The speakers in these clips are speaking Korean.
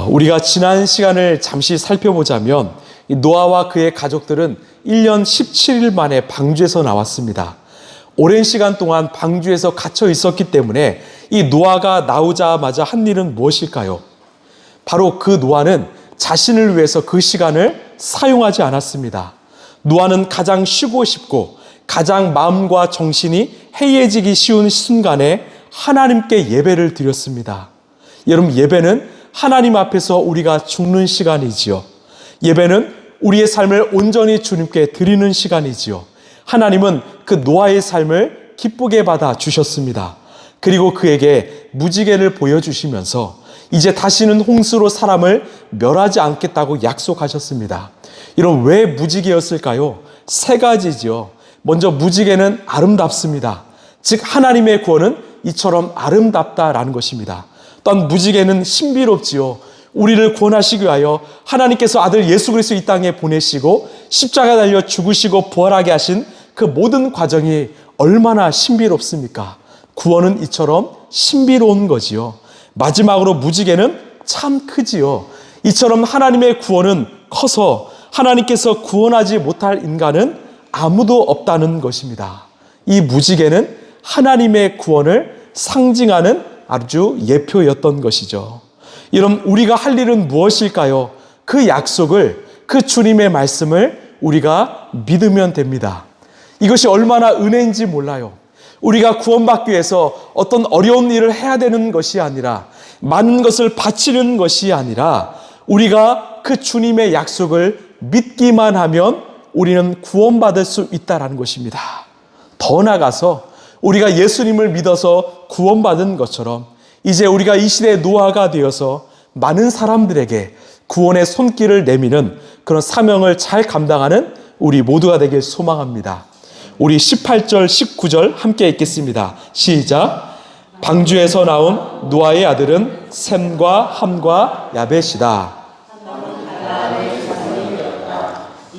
우리가 지난 시간을 잠시 살펴보자면 노아와 그의 가족들은 1년 17일 만에 방주에서 나왔습니다. 오랜 시간 동안 방주에서 갇혀 있었기 때문에 이 노아가 나오자마자 한 일은 무엇일까요? 바로 그 노아는 자신을 위해서 그 시간을 사용하지 않았습니다. 노아는 가장 쉬고 싶고 가장 마음과 정신이 해이해지기 쉬운 순간에 하나님께 예배를 드렸습니다. 여러분, 예배는 하나님 앞에서 우리가 죽는 시간이지요. 예배는 우리의 삶을 온전히 주님께 드리는 시간이지요. 하나님은 그 노아의 삶을 기쁘게 받아 주셨습니다. 그리고 그에게 무지개를 보여주시면서 이제 다시는 홍수로 사람을 멸하지 않겠다고 약속하셨습니다. 이런 왜 무지개였을까요? 세 가지지요. 먼저 무지개는 아름답습니다. 즉 하나님의 구원은 이처럼 아름답다라는 것입니다. 또한 무지개는 신비롭지요. 우리를 구원하시기 위하여 하나님께서 아들 예수 그리스도 이 땅에 보내시고 십자가에 달려 죽으시고 부활하게 하신 그 모든 과정이 얼마나 신비롭습니까? 구원은 이처럼 신비로운 거지요. 마지막으로 무지개는 참 크지요. 이처럼 하나님의 구원은 커서 하나님께서 구원하지 못할 인간은 아무도 없다는 것입니다. 이 무지개는 하나님의 구원을 상징하는 아주 예표였던 것이죠. 여러분, 우리가 할 일은 무엇일까요? 그 약속을, 그 주님의 말씀을 우리가 믿으면 됩니다. 이것이 얼마나 은혜인지 몰라요. 우리가 구원받기 위해서 어떤 어려운 일을 해야 되는 것이 아니라, 많은 것을 바치는 것이 아니라, 우리가 그 주님의 약속을 믿기만 하면 우리는 구원받을 수 있다는 것입니다. 더 나아가서 우리가 예수님을 믿어서 구원받은 것처럼 이제 우리가 이 시대의 노아가 되어서 많은 사람들에게 구원의 손길을 내미는 그런 사명을 잘 감당하는 우리 모두가 되길 소망합니다. 우리 18절, 19절 함께 읽겠습니다. 시작. 방주에서 나온 노아의 아들은 셈과 함과 야벳이다.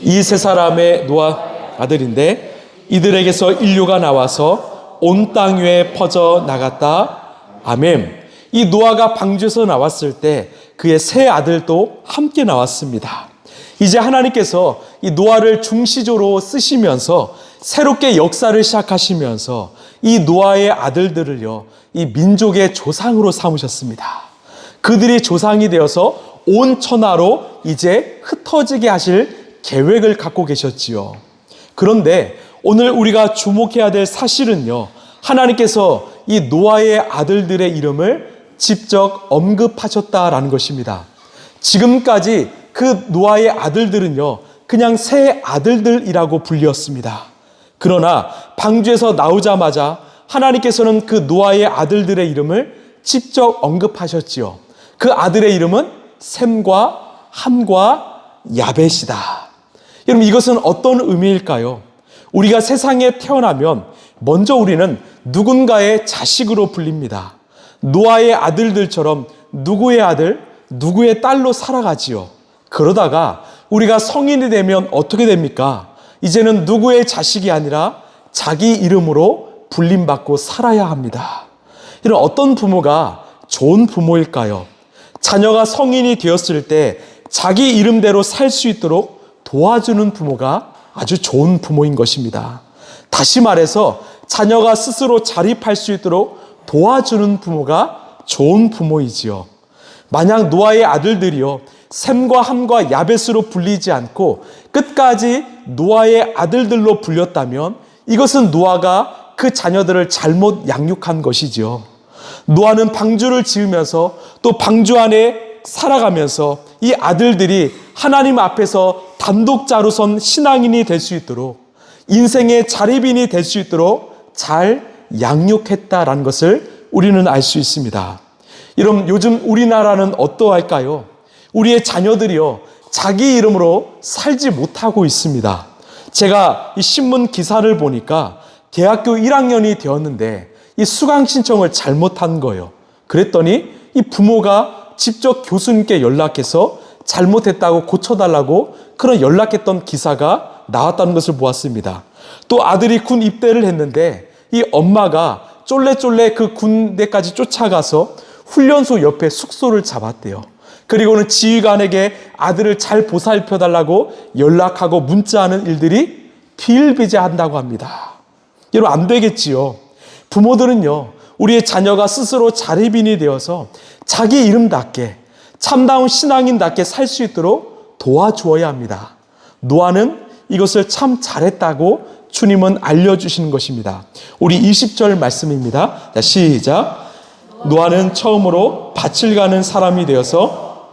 이 세 사람의 노아 아들인데 이들에게서 인류가 나와서 온 땅 위에 퍼져 나갔다. 아멘. 이 노아가 방주에서 나왔을 때 그의 세 아들도 함께 나왔습니다. 이제 하나님께서 이 노아를 중시조로 쓰시면서 새롭게 역사를 시작하시면서 이 노아의 아들들을요, 이 민족의 조상으로 삼으셨습니다. 그들이 조상이 되어서 온 천하로 이제 흩어지게 하실 계획을 갖고 계셨지요. 그런데 오늘 우리가 주목해야 될 사실은요, 하나님께서 이 노아의 아들들의 이름을 직접 언급하셨다라는 것입니다. 지금까지 그 노아의 아들들은요, 그냥 세 아들들이라고 불렸습니다. 그러나 방주에서 나오자마자 하나님께서는 그 노아의 아들들의 이름을 직접 언급하셨지요. 그 아들의 이름은 셈과 함과 야벳이다. 여러분, 이것은 어떤 의미일까요? 우리가 세상에 태어나면 먼저 우리는 누군가의 자식으로 불립니다. 노아의 아들들처럼 누구의 아들, 누구의 딸로 살아가지요. 그러다가 우리가 성인이 되면 어떻게 됩니까? 이제는 누구의 자식이 아니라 자기 이름으로 불림받고 살아야 합니다. 이런 어떤 부모가 좋은 부모일까요? 자녀가 성인이 되었을 때 자기 이름대로 살 수 있도록 도와주는 부모가 아주 좋은 부모인 것입니다. 다시 말해서 자녀가 스스로 자립할 수 있도록 도와주는 부모가 좋은 부모이지요. 만약 노아의 아들들이요, 셈과 함과 야벳으로 불리지 않고 끝까지 노아의 아들들로 불렸다면 이것은 노아가 그 자녀들을 잘못 양육한 것이지요. 노아는 방주를 지으면서 또 방주 안에 살아가면서 이 아들들이 하나님 앞에서 단독자로 선 신앙인이 될 수 있도록, 인생의 자립인이 될 수 있도록 잘 양육했다라는 것을 우리는 알 수 있습니다. 여러분, 요즘 우리나라는 어떠할까요? 우리의 자녀들이요, 자기 이름으로 살지 못하고 있습니다. 제가 이 신문 기사를 보니까 대학교 1학년이 되었는데 이 수강 신청을 잘못한 거예요. 그랬더니 이 부모가 직접 교수님께 연락해서 잘못했다고 고쳐달라고 그런 연락했던 기사가 나왔다는 것을 보았습니다. 또 아들이 군 입대를 했는데 이 엄마가 쫄래쫄래 그 군대까지 쫓아가서 훈련소 옆에 숙소를 잡았대요. 그리고는 지휘관에게 아들을 잘 보살펴달라고 연락하고 문자하는 일들이 비일비재한다고 합니다. 여러분, 안 되겠지요. 부모들은요, 우리의 자녀가 스스로 자립인이 되어서 자기 이름답게 참다운 신앙인답게 살 수 있도록 도와주어야 합니다. 노아는 이것을 참 잘했다고 주님은 알려주시는 것입니다. 우리 20절 말씀입니다. 자, 시작. 노아는 처음으로 밭을 가는 사람이 되어서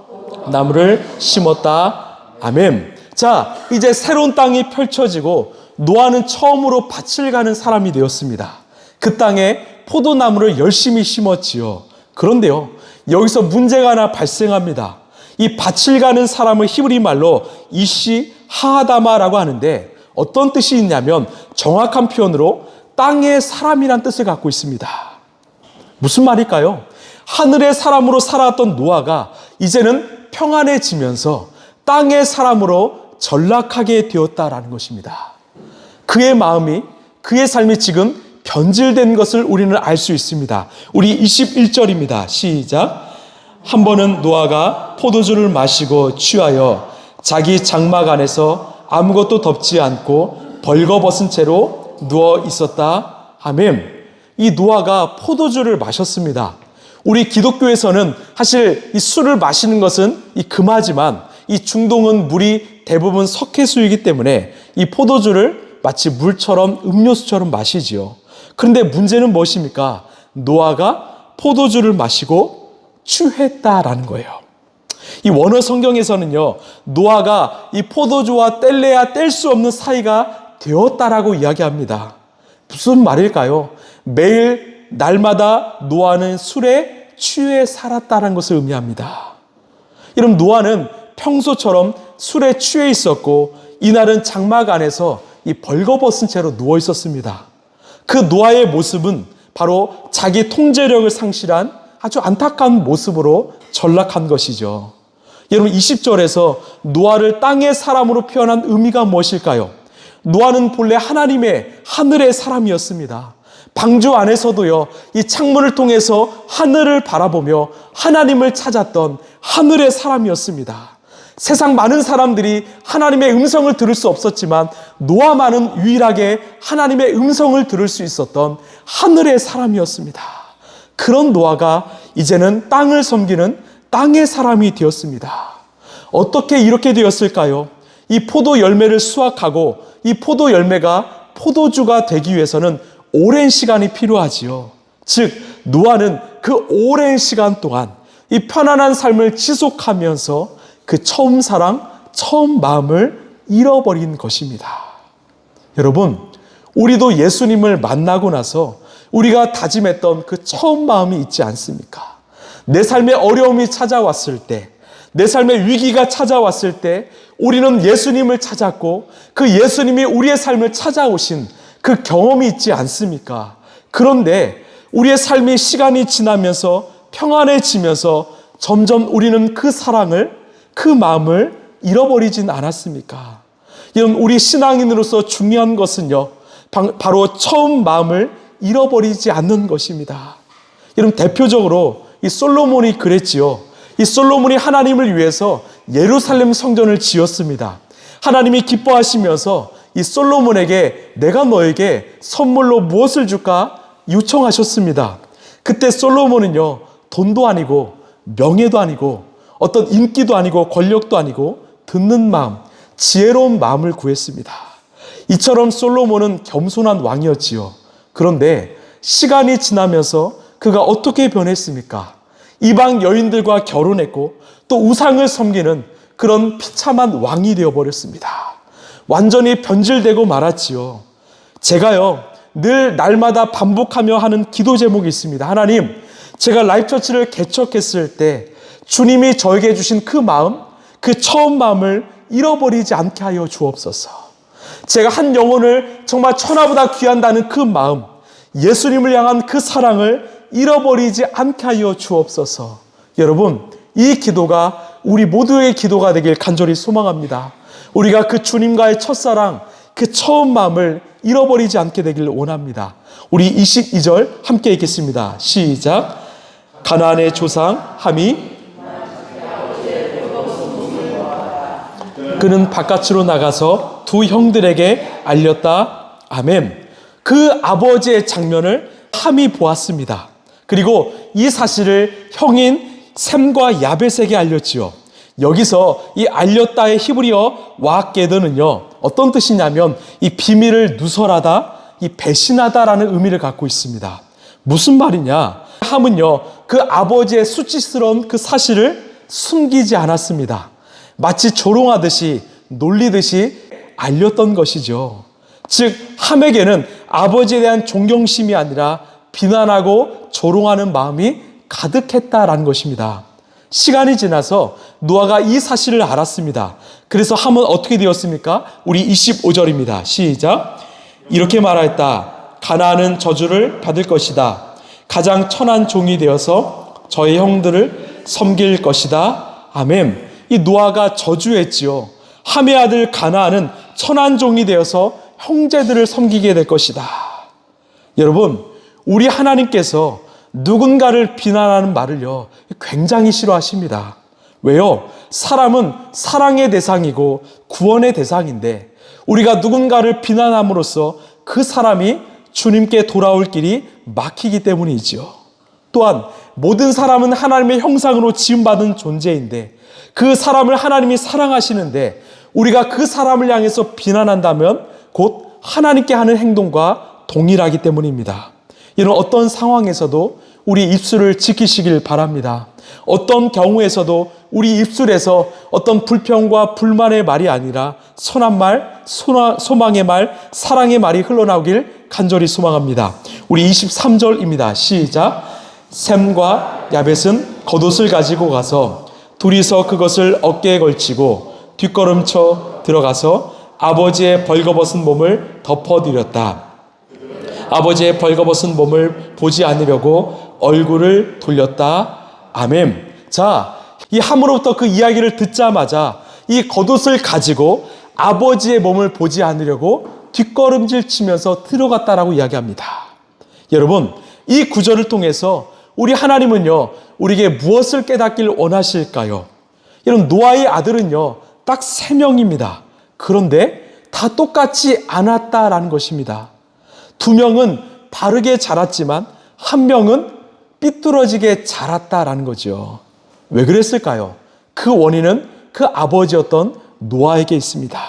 나무를 심었다. 아멘. 자, 이제 새로운 땅이 펼쳐지고 노아는 처음으로 밭을 가는 사람이 되었습니다. 그 땅에 포도나무를 열심히 심었지요. 그런데요, 여기서 문제가 하나 발생합니다. 이 밭을 가는 사람을 히브리 말로 이시 하아다마라고 하는데 어떤 뜻이 있냐면 정확한 표현으로 땅의 사람이란 뜻을 갖고 있습니다. 무슨 말일까요? 하늘의 사람으로 살아왔던 노아가 이제는 평안해지면서 땅의 사람으로 전락하게 되었다라는 것입니다. 그의 마음이, 그의 삶이 지금 변질된 것을 우리는 알 수 있습니다. 우리 21절입니다. 시작. 한 번은 노아가 포도주를 마시고 취하여 자기 장막 안에서 아무것도 덮지 않고 벌거벗은 채로 누워 있었다. 아멘. 이 노아가 포도주를 마셨습니다. 우리 기독교에서는 사실 이 술을 마시는 것은 금하지만 이 중동은 물이 대부분 석회수이기 때문에 이 포도주를 마치 물처럼 음료수처럼 마시지요. 그런데 문제는 무엇입니까? 노아가 포도주를 마시고 취했다라는 거예요. 이 원어 성경에서는요, 노아가 이 포도주와 뗄래야 뗄 수 없는 사이가 되었다라고 이야기합니다. 무슨 말일까요? 매일 날마다 노아는 술에 취해 살았다는 것을 의미합니다. 여러분, 노아는 평소처럼 술에 취해 있었고 이날은 장막 안에서 이 벌거벗은 채로 누워 있었습니다. 그 노아의 모습은 바로 자기 통제력을 상실한 아주 안타까운 모습으로 전락한 것이죠. 여러분, 20절에서 노아를 땅의 사람으로 표현한 의미가 무엇일까요? 노아는 본래 하나님의 하늘의 사람이었습니다. 방주 안에서도요, 이 창문을 통해서 하늘을 바라보며 하나님을 찾았던 하늘의 사람이었습니다. 세상 많은 사람들이 하나님의 음성을 들을 수 없었지만 노아만은 유일하게 하나님의 음성을 들을 수 있었던 하늘의 사람이었습니다. 그런 노아가 이제는 땅을 섬기는 땅의 사람이 되었습니다. 어떻게 이렇게 되었을까요? 이 포도 열매를 수확하고 이 포도 열매가 포도주가 되기 위해서는 오랜 시간이 필요하지요. 즉, 노아는 그 오랜 시간 동안 이 편안한 삶을 지속하면서 그 처음 사랑, 처음 마음을 잃어버린 것입니다. 여러분, 우리도 예수님을 만나고 나서 우리가 다짐했던 그 처음 마음이 있지 않습니까? 내 삶에 어려움이 찾아왔을 때, 내 삶에 위기가 찾아왔을 때 우리는 예수님을 찾았고 그 예수님이 우리의 삶을 찾아오신 그 경험이 있지 않습니까? 그런데 우리의 삶이 시간이 지나면서 평안해지면서 점점 우리는 그 사랑을, 그 마음을 잃어버리진 않았습니까? 여러분, 우리 신앙인으로서 중요한 것은요, 바로 처음 마음을 잃어버리지 않는 것입니다. 여러분, 대표적으로 이 솔로몬이 그랬지요. 이 솔로몬이 하나님을 위해서 예루살렘 성전을 지었습니다. 하나님이 기뻐하시면서 이 솔로몬에게 내가 너에게 선물로 무엇을 줄까 요청하셨습니다. 그때 솔로몬은요, 돈도 아니고 명예도 아니고 어떤 인기도 아니고 권력도 아니고 듣는 마음, 지혜로운 마음을 구했습니다. 이처럼 솔로몬은 겸손한 왕이었지요. 그런데 시간이 지나면서 그가 어떻게 변했습니까? 이방 여인들과 결혼했고 또 우상을 섬기는 그런 비참한 왕이 되어버렸습니다. 완전히 변질되고 말았지요. 제가요, 늘 날마다 반복하며 하는 기도 제목이 있습니다. 하나님, 제가 라이프처치를 개척했을 때 주님이 저에게 주신 그 마음, 그 처음 마음을 잃어버리지 않게 하여 주옵소서. 제가 한 영혼을 정말 천하보다 귀한다는 그 마음, 예수님을 향한 그 사랑을 잃어버리지 않게 하여 주옵소서. 여러분, 이 기도가 우리 모두의 기도가 되길 간절히 소망합니다. 우리가 그 주님과의 첫사랑, 그 처음 마음을 잃어버리지 않게 되길 원합니다. 우리 22절 함께 읽겠습니다. 시작. 가나안의 조상 함이 그는 바깥으로 나가서 두 형들에게 알렸다. 아멘. 그 아버지의 장면을 함이 보았습니다. 그리고 이 사실을 형인 셈과 야벳에게 알렸지요. 여기서 이 알렸다의 히브리어 와게드는요, 어떤 뜻이냐면 이 비밀을 누설하다, 이 배신하다라는 의미를 갖고 있습니다. 무슨 말이냐? 함은요, 그 아버지의 수치스러운 그 사실을 숨기지 않았습니다. 마치 조롱하듯이 놀리듯이 알렸던 것이죠. 즉 함에게는 아버지에 대한 존경심이 아니라 비난하고 조롱하는 마음이 가득했다라는 것입니다. 시간이 지나서 노아가 이 사실을 알았습니다. 그래서 함은 어떻게 되었습니까? 우리 25절입니다. 시작. 이렇게 말하였다. 가나안은 저주를 받을 것이다. 가장 천한 종이 되어서 저의 형들을 섬길 것이다. 아멘. 이 노아가 저주했지요. 함의 아들 가나안은 천한 종이 되어서 형제들을 섬기게 될 것이다. 여러분, 우리 하나님께서 누군가를 비난하는 말을요, 굉장히 싫어하십니다. 왜요? 사람은 사랑의 대상이고 구원의 대상인데 우리가 누군가를 비난함으로써 그 사람이 주님께 돌아올 길이 막히기 때문이지요. 또한 모든 사람은 하나님의 형상으로 지음받은 존재인데 그 사람을 하나님이 사랑하시는데 우리가 그 사람을 향해서 비난한다면 곧 하나님께 하는 행동과 동일하기 때문입니다. 이런 어떤 상황에서도 우리 입술을 지키시길 바랍니다. 어떤 경우에서도 우리 입술에서 어떤 불평과 불만의 말이 아니라 선한 말, 소망의 말, 사랑의 말이 흘러나오길 간절히 소망합니다. 우리 23절입니다. 시작. 셈과 야벳은 겉옷을 가지고 가서 둘이서 그것을 어깨에 걸치고 뒷걸음쳐 들어가서 아버지의 벌거벗은 몸을 덮어드렸다. 아버지의 벌거벗은 몸을 보지 않으려고 얼굴을 돌렸다. 아멘. 자, 이 함으로부터 그 이야기를 듣자마자 이 겉옷을 가지고 아버지의 몸을 보지 않으려고 뒷걸음질 치면서 들어갔다라고 이야기합니다. 여러분, 이 구절을 통해서 우리 하나님은요, 우리에게 무엇을 깨닫길 원하실까요? 이런 노아의 아들은요, 딱 3명입니다. 그런데 다 똑같지 않았다라는 것입니다. 2명은 바르게 자랐지만 1명은 삐뚤어지게 자랐다라는 거죠. 왜 그랬을까요? 그 원인은 그 아버지였던 노아에게 있습니다.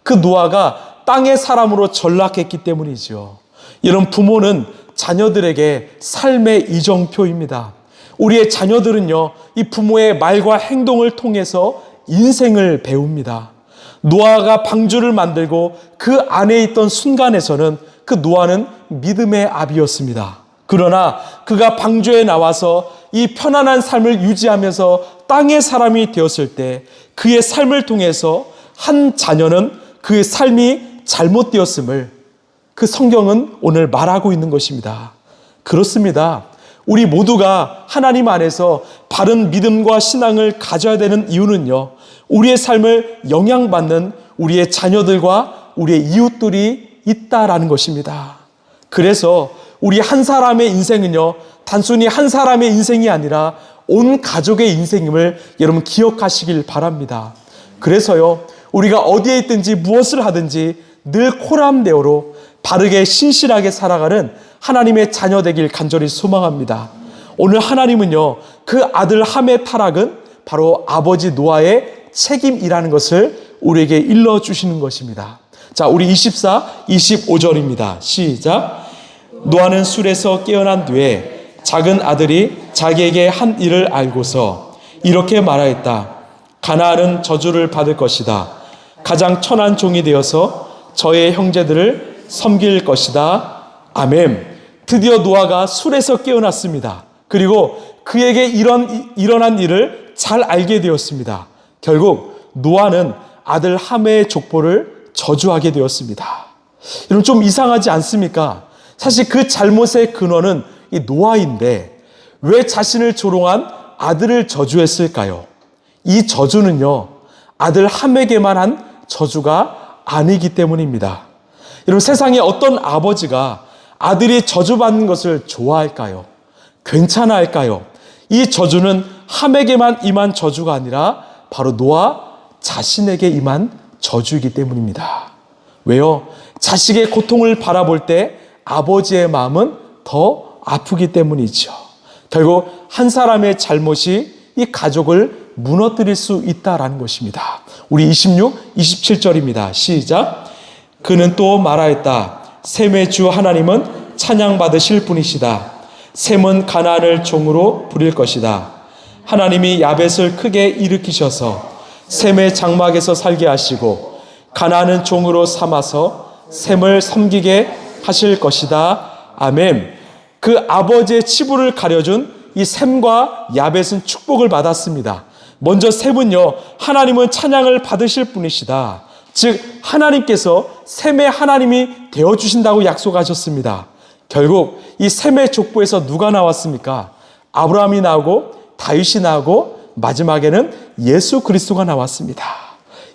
그 노아가 땅의 사람으로 전락했기 때문이죠. 이런 부모는 자녀들에게 삶의 이정표입니다. 우리의 자녀들은요, 이 부모의 말과 행동을 통해서 인생을 배웁니다. 노아가 방주를 만들고 그 안에 있던 순간에서는 그 노아는 믿음의 아비였습니다. 그러나 그가 방주에 나와서 이 편안한 삶을 유지하면서 땅의 사람이 되었을 때 그의 삶을 통해서 한 자녀는 그의 삶이 잘못되었음을 그 성경은 오늘 말하고 있는 것입니다. 그렇습니다. 우리 모두가 하나님 안에서 바른 믿음과 신앙을 가져야 되는 이유는요, 우리의 삶을 영향받는 우리의 자녀들과 우리의 이웃들이 있다라는 것입니다. 그래서 우리 한 사람의 인생은요, 단순히 한 사람의 인생이 아니라 온 가족의 인생임을 여러분 기억하시길 바랍니다. 그래서요, 우리가 어디에 있든지 무엇을 하든지 늘 코람데오로 바르게 신실하게 살아가는 하나님의 자녀 되길 간절히 소망합니다. 오늘 하나님은요, 그 아들 함의 타락은 바로 아버지 노아의 책임이라는 것을 우리에게 일러주시는 것입니다. 자, 우리 25절입니다. 시작. 노아는 술에서 깨어난 뒤에 작은 아들이 자기에게 한 일을 알고서 이렇게 말하였다. 가나안은 저주를 받을 것이다. 가장 천한 종이 되어서 저의 형제들을 섬길 것이다. 아멘. 드디어 노아가 술에서 깨어났습니다. 그리고 그에게 일어난 일을 잘 알게 되었습니다. 결국 노아는 아들 함의 족보를 저주하게 되었습니다. 여러분, 좀 이상하지 않습니까? 사실 그 잘못의 근원은 이 노아인데 왜 자신을 조롱한 아들을 저주했을까요? 이 저주는요, 아들 함에게만 한 저주가 아니기 때문입니다. 여러분, 세상에 어떤 아버지가 아들이 저주받는 것을 좋아할까요? 괜찮아 할까요? 이 저주는 함에게만 임한 저주가 아니라 바로 노아 자신에게 임한 저주이기 때문입니다. 왜요? 자식의 고통을 바라볼 때 아버지의 마음은 더 아프기 때문이죠. 결국 한 사람의 잘못이 이 가족을 무너뜨릴 수 있다라는 것입니다. 우리 26, 27절입니다. 시작. 그는 또 말하였다. 셈의 주 하나님은 찬양받으실 분이시다. 셈은 가나안을 종으로 부릴 것이다. 하나님이 야벳을 크게 일으키셔서 셈의 장막에서 살게 하시고 가나안은 종으로 삼아서 셈을 섬기게 하실 것이다. 아멘. 그 아버지의 치부를 가려준 이 셈과 야벳은 축복을 받았습니다. 먼저 셈은요, 하나님은 찬양을 받으실 분이시다. 즉 하나님께서 셈의 하나님이 되어주신다고 약속하셨습니다. 결국 이 셈의 족보에서 누가 나왔습니까? 아브라함이 나오고 다윗이 나오고 마지막에는 예수 그리스도가 나왔습니다.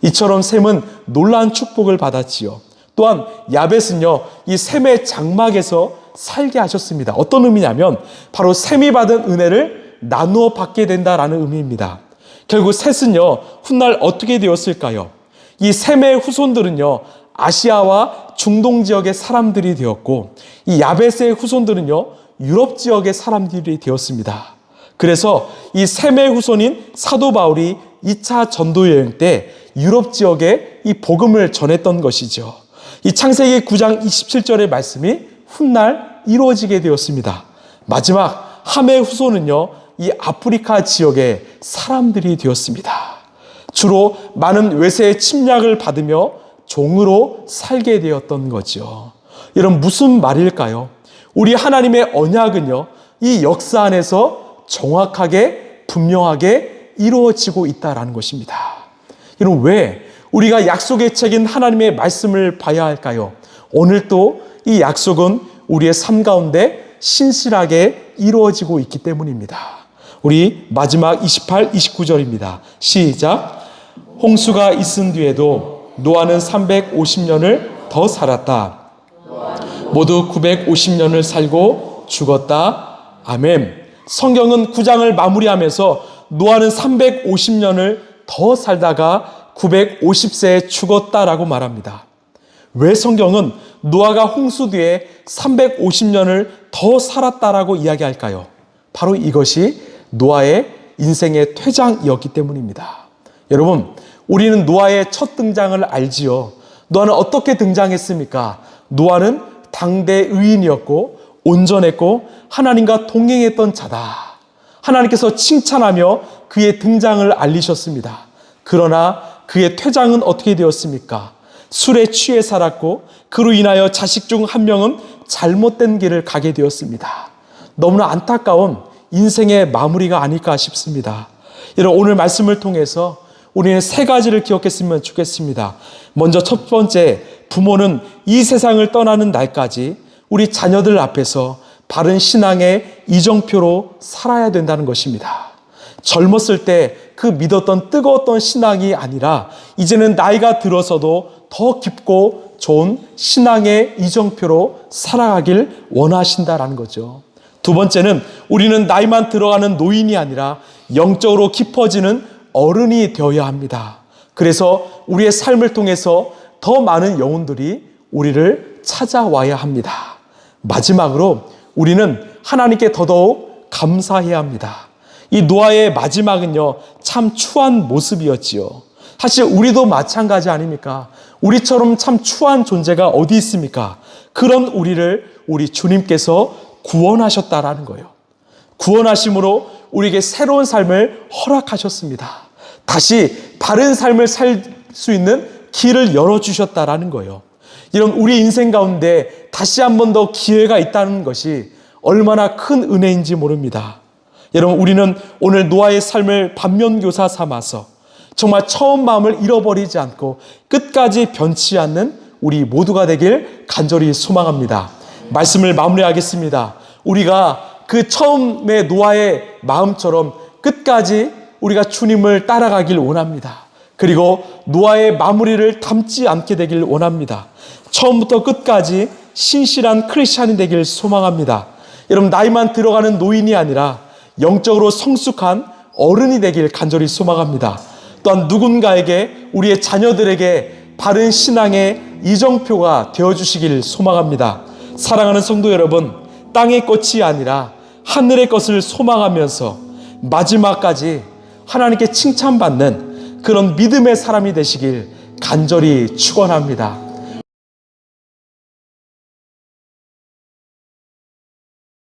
이처럼 셈은 놀라운 축복을 받았지요. 또한 야벳은요, 이 셈의 장막에서 살게 하셨습니다. 어떤 의미냐면 바로 셈이 받은 은혜를 나누어 받게 된다라는 의미입니다. 결국 셋은요, 훗날 어떻게 되었을까요? 이 셈의 후손들은요, 아시아와 중동 지역의 사람들이 되었고 이 야벳의 후손들은요, 유럽 지역의 사람들이 되었습니다. 그래서 이 셈의 후손인 사도 바울이 2차 전도 여행 때 유럽 지역에 이 복음을 전했던 것이죠. 이 창세기 9장 27절의 말씀이 훗날 이루어지게 되었습니다. 마지막 함의 후손은요, 이 아프리카 지역의 사람들이 되었습니다. 주로 많은 외세의 침략을 받으며 종으로 살게 되었던 거죠. 이런 무슨 말일까요? 우리 하나님의 언약은요, 이 역사 안에서 정확하게 분명하게 이루어지고 있다는 것입니다. 여러분, 왜 우리가 약속의 책인 하나님의 말씀을 봐야 할까요? 오늘도 이 약속은 우리의 삶 가운데 신실하게 이루어지고 있기 때문입니다. 우리 마지막 28, 29절입니다. 시작. 홍수가 있은 뒤에도 노아는 350년을 더 살았다. 모두 950년을 살고 죽었다. 아멘. 성경은 9장을 마무리하면서 노아는 350년을 더 살다가 950세에 죽었다라고 말합니다. 왜 성경은 노아가 홍수 뒤에 350년을 더 살았다라고 이야기할까요? 바로 이것이 노아의 인생의 퇴장이었기 때문입니다. 여러분, 우리는 노아의 첫 등장을 알지요. 노아는 어떻게 등장했습니까? 노아는 당대 의인이었고 온전했고 하나님과 동행했던 자다. 하나님께서 칭찬하며 그의 등장을 알리셨습니다. 그러나 그의 퇴장은 어떻게 되었습니까? 술에 취해 살았고 그로 인하여 자식 중 한 명은 잘못된 길을 가게 되었습니다. 너무나 안타까운 인생의 마무리가 아닐까 싶습니다. 여러분, 오늘 말씀을 통해서 우리는 세 가지를 기억했으면 좋겠습니다. 먼저 첫 번째, 부모는 이 세상을 떠나는 날까지 우리 자녀들 앞에서 바른 신앙의 이정표로 살아야 된다는 것입니다. 젊었을 때 그 믿었던 뜨거웠던 신앙이 아니라 이제는 나이가 들어서도 더 깊고 좋은 신앙의 이정표로 살아가길 원하신다라는 거죠. 두 번째는 우리는 나이만 들어가는 노인이 아니라 영적으로 깊어지는 어른이 되어야 합니다. 그래서 우리의 삶을 통해서 더 많은 영혼들이 우리를 찾아와야 합니다. 마지막으로 우리는 하나님께 더더욱 감사해야 합니다. 이 노아의 마지막은요, 참 추한 모습이었지요. 사실 우리도 마찬가지 아닙니까? 우리처럼 참 추한 존재가 어디 있습니까? 그런 우리를 우리 주님께서 구원하셨다라는 거예요. 구원하심으로 우리에게 새로운 삶을 허락하셨습니다. 다시 바른 삶을 살 수 있는 길을 열어주셨다라는 거예요. 이런 우리 인생 가운데 다시 한 번 더 기회가 있다는 것이 얼마나 큰 은혜인지 모릅니다. 여러분, 우리는 오늘 노아의 삶을 반면교사 삼아서 정말 처음 마음을 잃어버리지 않고 끝까지 변치 않는 우리 모두가 되길 간절히 소망합니다. 말씀을 마무리하겠습니다. 우리가 그 처음의 노아의 마음처럼 끝까지 우리가 주님을 따라가길 원합니다. 그리고 노아의 마무리를 닮지 않게 되길 원합니다. 처음부터 끝까지 신실한 크리스찬이 되길 소망합니다. 여러분, 나이만 들어가는 노인이 아니라 영적으로 성숙한 어른이 되길 간절히 소망합니다. 또한 누군가에게 우리의 자녀들에게 바른 신앙의 이정표가 되어주시길 소망합니다. 사랑하는 성도 여러분, 땅의 것이 아니라 하늘의 것을 소망하면서 마지막까지 하나님께 칭찬받는 그런 믿음의 사람이 되시길 간절히 축원합니다.